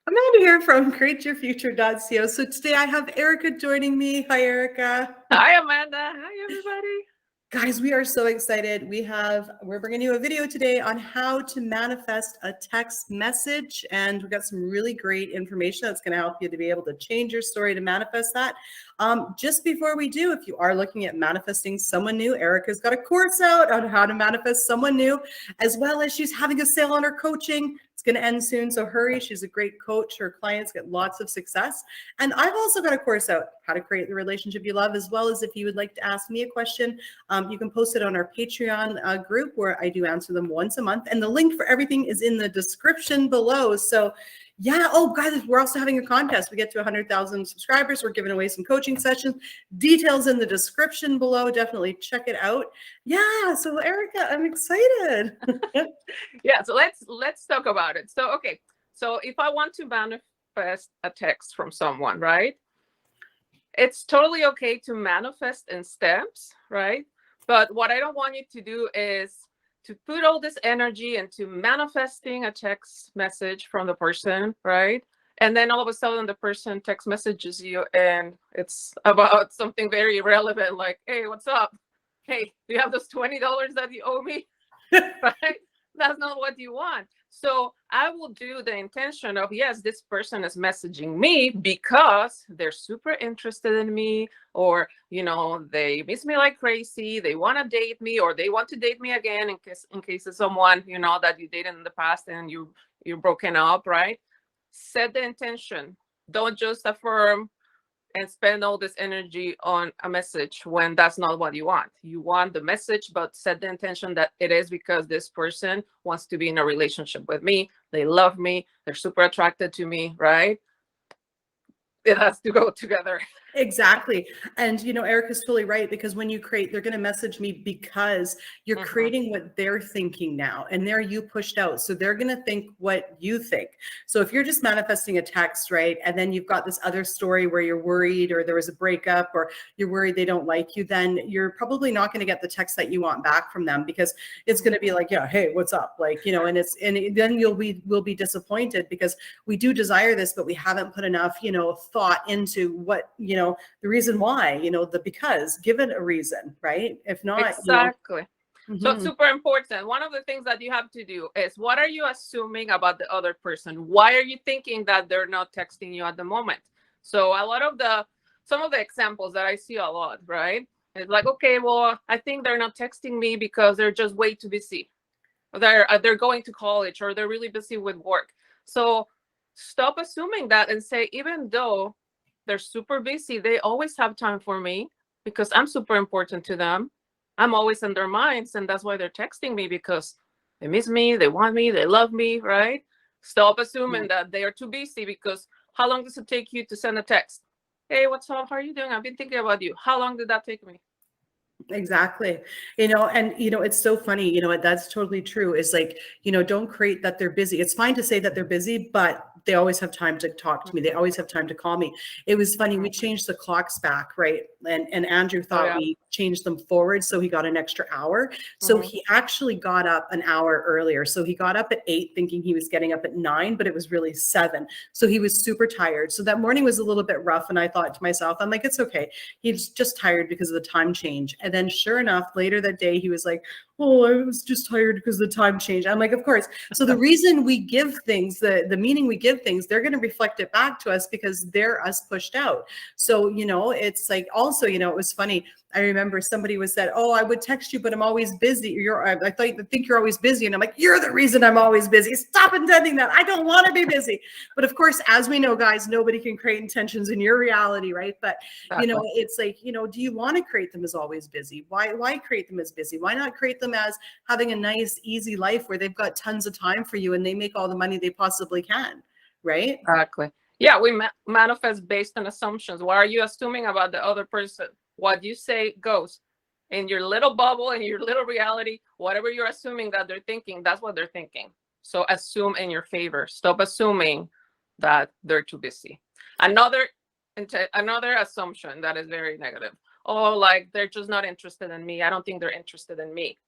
Amanda here from createyourfuture.co. So today I have Erika joining me. Hi, Erika. Hi, Amanda. Hi, everybody. Guys, we are so excited. We're bringing you a video today on how to manifest a text message, and we got some really great information that's going to help you to be able to change your story to manifest that. Just before we do, if you are looking at manifesting someone new, Erika's got a course out on how to manifest someone new, as well as she's having a sale on her coaching. It's going to end soon, so hurry. She's a great coach. Her clients get lots of success. And I've also got a course out, how to create the relationship you love, as well as if you would like to ask me a question, you can post it on our Patreon group where I do answer them once a month. And the link for everything is in the description below. So yeah. Oh, guys, we're also having a contest. We get to 100,000 subscribers. We're giving away some coaching sessions. Details in the description below. Definitely check it out. Yeah. So Erika, I'm excited. Yeah. So let's talk about it. So, okay. So if I want to manifest a text from someone, right? It's totally okay to manifest in steps, right? But what I don't want you to do is to put all this energy into manifesting a text message from the person, right? And then all of a sudden the person text messages you and it's about something very irrelevant, like, hey, what's up? Hey, do you have those $20 that you owe me? Right? That's not what you want. So I will do the intention of, yes, this person is messaging me because they're super interested in me, or, they miss me like crazy. They want to date me, or they want to date me again in case it's someone, that you dated in the past and you're broken up, right? Set the intention. Don't just affirm and spend all this energy on a message when that's not what you want. You want the message, but set the intention that it is because this person wants to be in a relationship with me. They love me. They're super attracted to me, right? It has to go together. Exactly. And, Erika's totally right, because when you create, they're going to message me because you're creating what they're thinking now, and they're you pushed out. So they're going to think what you think. So if you're just manifesting a text, right, and then you've got this other story where you're worried, or there was a breakup, or you're worried they don't like you, then you're probably not going to get the text that you want back from them, because it's going to be like, yeah, hey, what's up? Like, and then we'll be disappointed, because we do desire this, but we haven't put enough, thought into what, the reason why, because give it a reason, right? If not, exactly. So it's super important. One of the things that you have to do is, what are you assuming about the other person? Why are you thinking that they're not texting you at the moment? So some of the examples that I see a lot, right? It's like, okay, well, I think they're not texting me because they're just way too busy. They're going to college, or they're really busy with work. So stop assuming that and say, even though they're super busy, they always have time for me because I'm super important to them. I'm always in their minds, and that's why they're texting me, because they miss me, they want me, they love me, right? Stop assuming that they are too busy, because how long does it take you to send a text? Hey, what's up? How are you doing? I've been thinking about you. How long did that take me? Exactly. And it's so funny, that's totally true. Is like, don't create that they're busy. It's fine to say that they're busy, but they always have time to talk to me. They always have time to call me. It was funny. We changed the clocks back, right? And Andrew thought we changed them forward, so he got an extra hour. So he actually got up an hour earlier. So he got up at 8 thinking he was getting up at 9, but it was really 7. So he was super tired. So that morning was a little bit rough. And I thought to myself, I'm like, it's okay. He's just tired because of the time change. And then sure enough, later that day, he was like, oh, I was just tired because the time changed. I'm like, of course. So the reason we give things, the meaning we give things, they're going to reflect it back to us because they're us pushed out. So, it's like, also, it was funny. I remember somebody was said, oh, I would text you, but I'm always busy. I think you're always busy. And I'm like, you're the reason I'm always busy. Stop intending that. I don't want to be busy. But of course, as we know, guys, nobody can create intentions in your reality, right? But, it's like, do you want to create them as always busy? Why create them as busy? Why not create them as having a nice, easy life where they've got tons of time for you and they make all the money they possibly can, right? Exactly. Yeah, we manifest based on assumptions. What are you assuming about the other person? What you say goes. In your little bubble, in your little reality, whatever you're assuming that they're thinking, that's what they're thinking. So assume in your favor. Stop assuming that they're too busy. Another assumption that is very negative. Oh, like, they're just not interested in me. I don't think they're interested in me.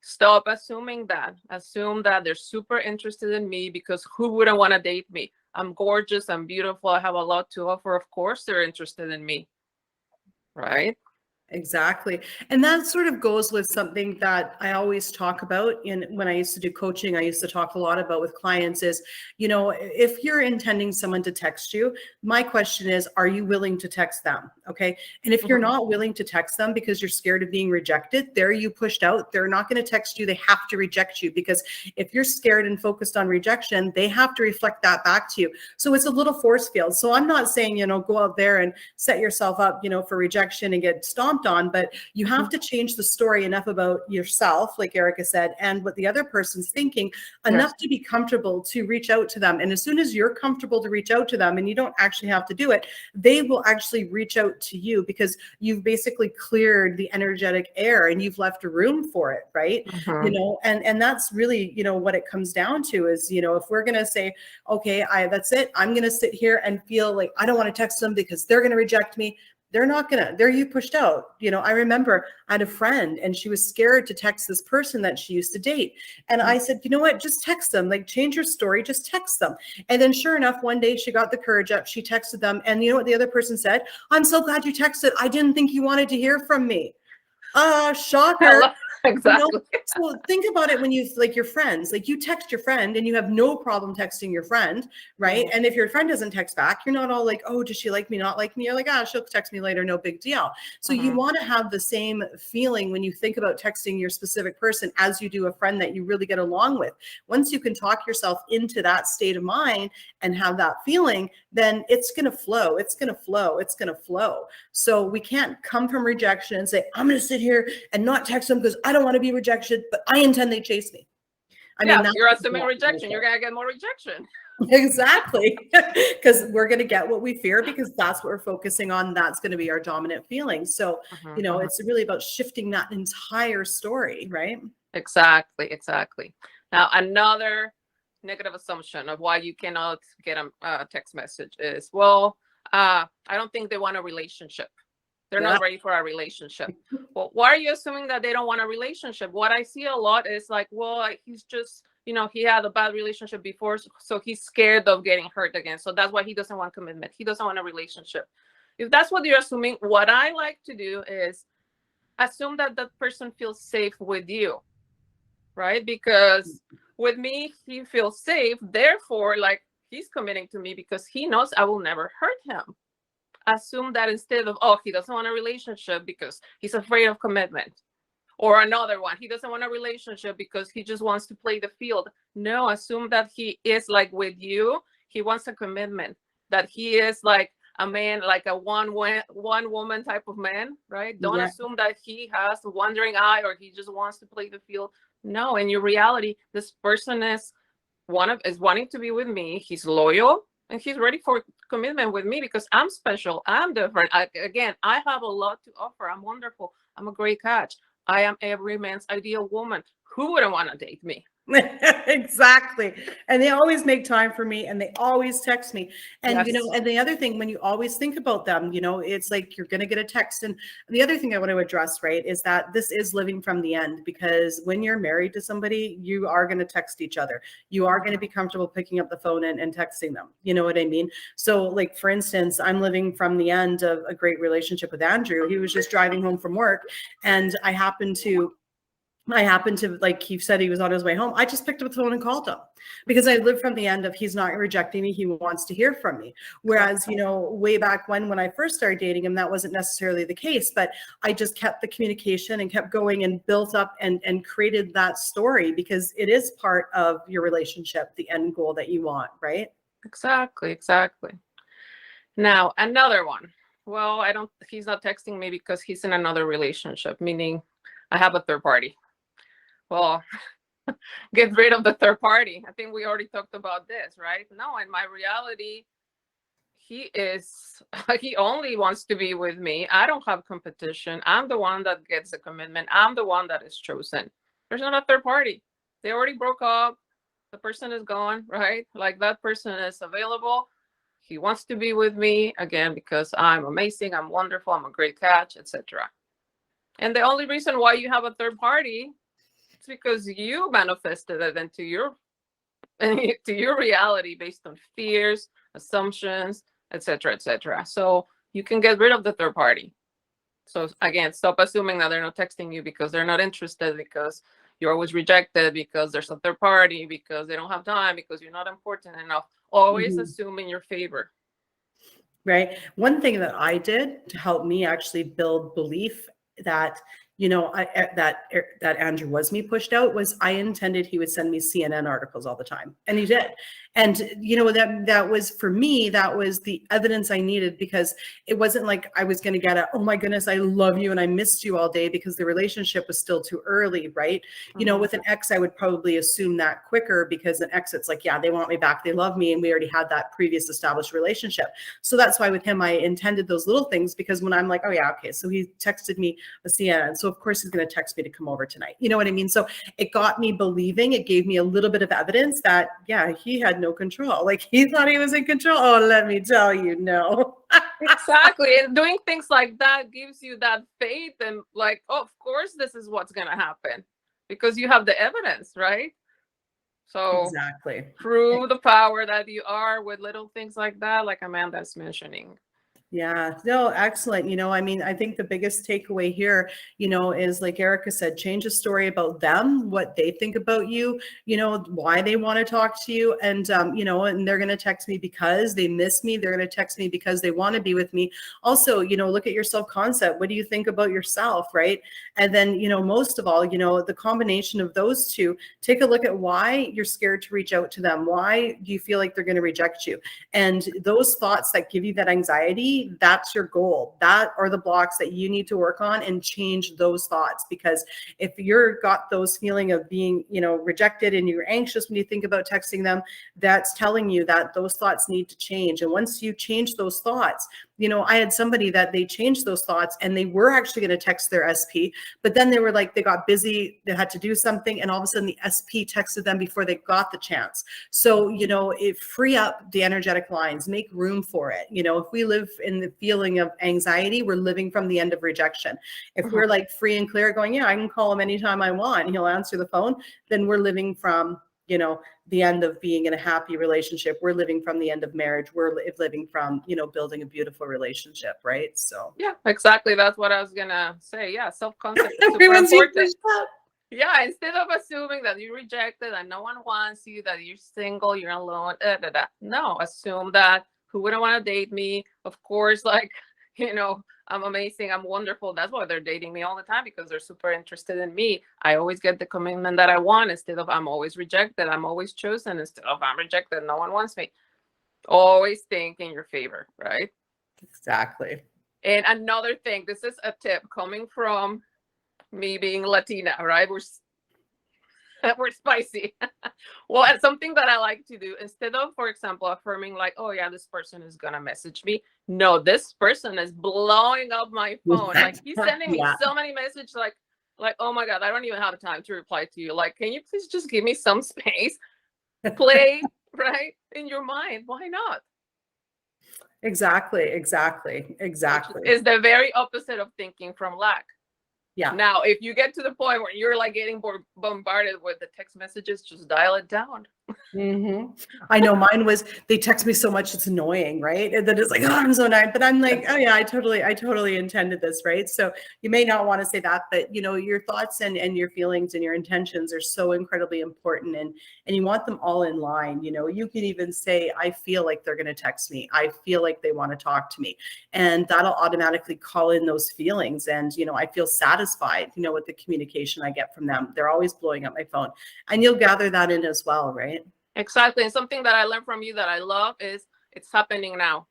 Stop assuming that. Assume that they're super interested in me, because who wouldn't want to date me? I'm gorgeous, I'm beautiful, I have a lot to offer. Of course they're interested in me, right? Exactly. And that sort of goes with something that I always talk about when I used to do coaching, I used to talk a lot about with clients is, if you're intending someone to text you, my question is, are you willing to text them? Okay. And if you're not willing to text them because you're scared of being rejected, you pushed out, they're not going to text you. They have to reject you, because if you're scared and focused on rejection, they have to reflect that back to you. So it's a little force field. So I'm not saying, go out there and set yourself up, for rejection and get stomped on, but you have to change the story enough about yourself, like Erika said, and what the other person's thinking, enough to be comfortable to reach out to them. And as soon as you're comfortable to reach out to them, and you don't actually have to do it, they will actually reach out to you, because you've basically cleared the energetic air and you've left room for it, right? And that's really, what it comes down to is, if we're going to say, okay, that's it, I'm going to sit here and feel like I don't want to text them because they're going to reject me. They're not gonna, you pushed out. I remember I had a friend and she was scared to text this person that she used to date. And I said, you know what, just text them, like change your story, just text them. And then sure enough, one day she got the courage up, she texted them. And you know what the other person said? I'm so glad you texted. I didn't think you wanted to hear from me. Shocker. Exactly. So think about it when you, like your friends, like you text your friend and you have no problem texting your friend, right? And if your friend doesn't text back, you're not all like, oh, does she like me, not like me? You're like, she'll text me later, no big deal. So you want to have the same feeling when you think about texting your specific person as you do a friend that you really get along with. Once you can talk yourself into that state of mind and have that feeling, then it's going to flow. It's going to flow. It's going to flow. So we can't come from rejection and say, I'm going to sit here and not text them because I don't want to be rejected, but I intend they chase me. I mean, you're assuming rejection. You're going to get more rejection. Exactly. Because we're going to get what we fear, because that's what we're focusing on. That's going to be our dominant feeling. So, it's really about shifting that entire story, right? Exactly. Now, another negative assumption of why you cannot get a text message is, well, I don't think they want a relationship. They're not ready for a relationship. Well, why are you assuming that they don't want a relationship? What I see a lot is like, well, he's just, he had a bad relationship before, so he's scared of getting hurt again. So that's why he doesn't want commitment. He doesn't want a relationship. If that's what you're assuming, what I like to do is assume that that person feels safe with you, right? Because with me, he feels safe. Therefore, like, he's committing to me because he knows I will never hurt him. Assume that instead of, he doesn't want a relationship because he's afraid of commitment. Or another one, he doesn't want a relationship because he just wants to play the field. No, assume that he is like with you. He wants a commitment, that he is like a man, like a one woman type of man, right? Don't assume that he has a wandering eye or he just wants to play the field. No, in your reality, this person is wanting to be with me. He's loyal. And he's ready for commitment with me because I'm special. I'm different. I have a lot to offer. I'm wonderful. I'm a great catch. I am every man's ideal woman. Who wouldn't want to date me? Exactly. And they always make time for me and they always text me. And, Yes. And the other thing, when you always think about them, it's like you're going to get a text. And the other thing I want to address, right, is that this is living from the end, because when you're married to somebody, you are going to text each other. You are going to be comfortable picking up the phone and texting them. You know what I mean? So like, for instance, I'm living from the end of a great relationship with Andrew. He was just driving home from work and I happened to, like, he said he was on his way home. I just picked up the phone and called him because I live from the end of, he's not rejecting me. He wants to hear from me. Whereas, way back when I first started dating him, that wasn't necessarily the case, but I just kept the communication and kept going and built up and created that story, because it is part of your relationship, the end goal that you want, right? Exactly. Now, another one. Well, he's not texting me because he's in another relationship, meaning I have a third party. Well, get rid of the third party. I think we already talked about this, right? No, in my reality, he only wants to be with me. I don't have competition. I'm the one that gets the commitment. I'm the one that is chosen. There's not a third party. They already broke up. The person is gone, right? Like, that person is available. He wants to be with me again because I'm amazing. I'm wonderful. I'm a great catch, etc. And the only reason why you have a third party, it's because you manifested it into your to your reality based on fears, assumptions, etc., etc. So you can get rid of the third party. So again, stop assuming that they're not texting you because they're not interested, because you're always rejected, because there's a third party, because they don't have time, because you're not important enough. Always assume in your favor. Right. One thing that I did to help me actually build belief that, you know, that Andrew was me pushed out was I intended he would send me CNN articles all the time, and he did. And you know, that was, for me, that was the evidence I needed, because it wasn't like I was going to get a, oh my goodness, I love you and I missed you all day, because the relationship was still too early, right? You know, with an ex, I would probably assume that quicker, because an ex, it's like, yeah, they want me back, they love me, and we already had that previous established relationship. So that's why with him, I intended those little things, because when I'm like, oh yeah, okay, so he texted me a CNN, so of course he's going to text me to come over tonight. You know what I mean? So it got me believing, it gave me a little bit of evidence that, yeah, he had no control. Like, he thought he was in control. Oh, let me tell you, no. Exactly. And doing things like that gives you that faith and like, oh, of course, this is what's going to happen, because you have the evidence, right? So Exactly. prove the power that you are with little things like that, like Amanda's mentioning. Yeah, no, excellent. You know, I mean, I think the biggest takeaway here, you know, is like Erika said, change the story about them, what they think about you, you know, why they want to talk to you. And, you know, and they're going to text me because they miss me. They're going to text me because they want to be with me. Also, you know, look at your self-concept. What do you think about yourself, right? And then, you know, most of all, you know, the combination of those two, take a look at why you're scared to reach out to them. Why do you feel like they're going to reject you? And those thoughts that give you that anxiety, that's your goal. That are the blocks that you need to work on and change those thoughts. Because if you're got those feeling of being, you know, rejected and you're anxious when you think about texting them, that's telling you that those thoughts need to change. And once you change those thoughts, you know, I had somebody that they changed those thoughts and they were actually going to text their SP, but then they were like, they got busy, they had to do something, and all of a sudden the SP texted them before they got the chance. So, you know, free up the energetic lines, make room for it. You know, if we live in the feeling of anxiety, we're living from the end of rejection. If we're like free and clear going, yeah, I can call him anytime I want, he'll answer the phone, then we're living from, you know, the end of being in a happy relationship. We're living from the end of marriage. We're living from, you know, building a beautiful relationship, right? So yeah, exactly. That's what I was gonna say. Yeah, self-concept is super important. Yeah, instead of assuming that you're rejected and no one wants you, that you're single, you're alone, no, assume that who wouldn't want to date me? Of course, like, you know, I'm amazing, I'm wonderful. That's why they're dating me all the time, because they're super interested in me. I always get the commitment that I want, instead of I'm always rejected, I'm always chosen, instead of I'm rejected, no one wants me. Always think in your favor, right? Exactly. And another thing, this is a tip coming from me being Latina, right? We're spicy. Well, something that I like to do, instead of, for example, affirming like, oh yeah, this person is gonna message me. No, this person is blowing up my phone. Like, he's sending me so many messages, like, oh my God, I don't even have time to reply to you. Like, can you please just give me some space? Play, right? In your mind. Why not? Exactly. It's the very opposite of thinking from lack. Yeah. Now, if you get to the point where you're like getting bombarded with the text messages, just dial it down. I know mine was, they text me so much, it's annoying, right? And then it's like, oh, I'm so annoyed. But I'm like, oh yeah, I totally intended this, right? So you may not want to say that, but you know, your thoughts and your feelings and your intentions are so incredibly important, and you want them all in line. You know, you can even say, I feel like they're going to text me. I feel like they want to talk to me. And that'll automatically call in those feelings. And, you know, I feel satisfied, you know, with the communication I get from them. They're always blowing up my phone. And you'll gather that in as well, right? Exactly. And something that I learned from you that I love is it's happening now.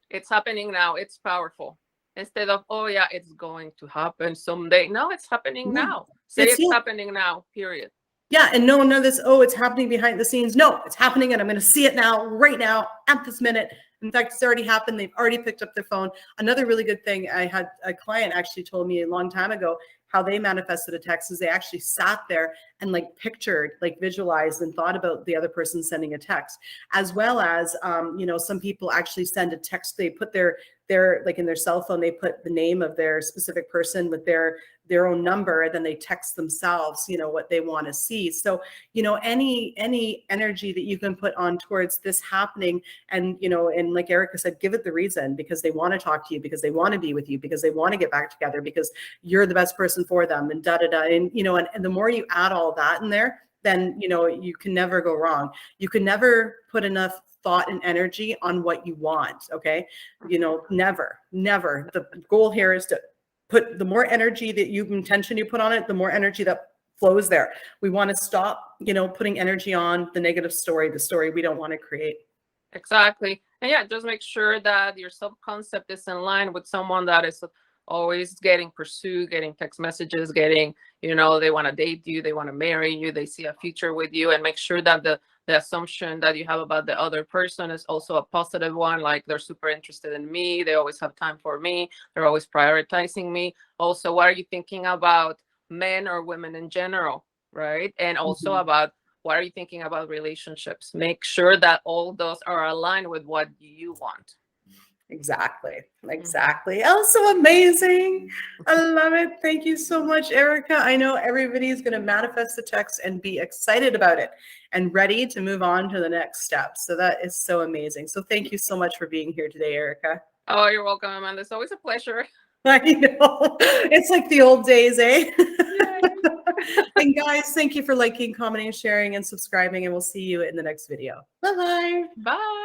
It's happening now. It's powerful. Instead of, oh yeah, it's going to happen someday. No, it's happening now. Say it's happening now, period. Yeah. And no one knows this, oh, it's happening behind the scenes. No, it's happening, and I'm going to see it now, right now, at this minute. In fact, it's already happened. They've already picked up their phone. Another really good thing, I had a client actually told me a long time ago how they manifested a text is they actually sat there and like pictured, like visualized and thought about the other person sending a text, as well as, you know, some people actually send a text. They put their like in their cell phone, they put the name of their specific person with their own number, and then they text themselves, you know, what they want to see. So, you know, any energy that you can put on towards this happening, and, you know, and like Erika said, give it the reason, because they want to talk to you, because they want to be with you, because they want to get back together, because you're the best person for them, and and, you know, and the more you add all that in there, then, you know, you can never go wrong. You can never put enough thought and energy on what you want. Okay. You know, never. The goal here is to put the more energy that intention you put on it, the more energy that flows there. We want to stop, you know, putting energy on the negative story, the story we don't want to create. Exactly. And yeah, just make sure that your self-concept is in line with someone that is always getting pursued, getting text messages, getting, you know, they want to date you, they want to marry you, they see a future with you, and make sure that the assumption that you have about the other person is also a positive one. Like, they're super interested in me, they always have time for me, they're always prioritizing me. Also, what are you thinking about men or women in general, right? And also about what are you thinking about relationships? Make sure that all those are aligned with what you want. Exactly. Oh, so amazing. I love it. Thank you so much, Erika. I know everybody's going to manifest the text and be excited about it and ready to move on to the next step. So that is so amazing. So thank you so much for being here today, Erika. Oh, you're welcome, Amanda. It's always a pleasure. I know. It's like the old days, eh? And guys, thank you for liking, commenting, sharing, and subscribing, and we'll see you in the next video. Bye-bye. Bye.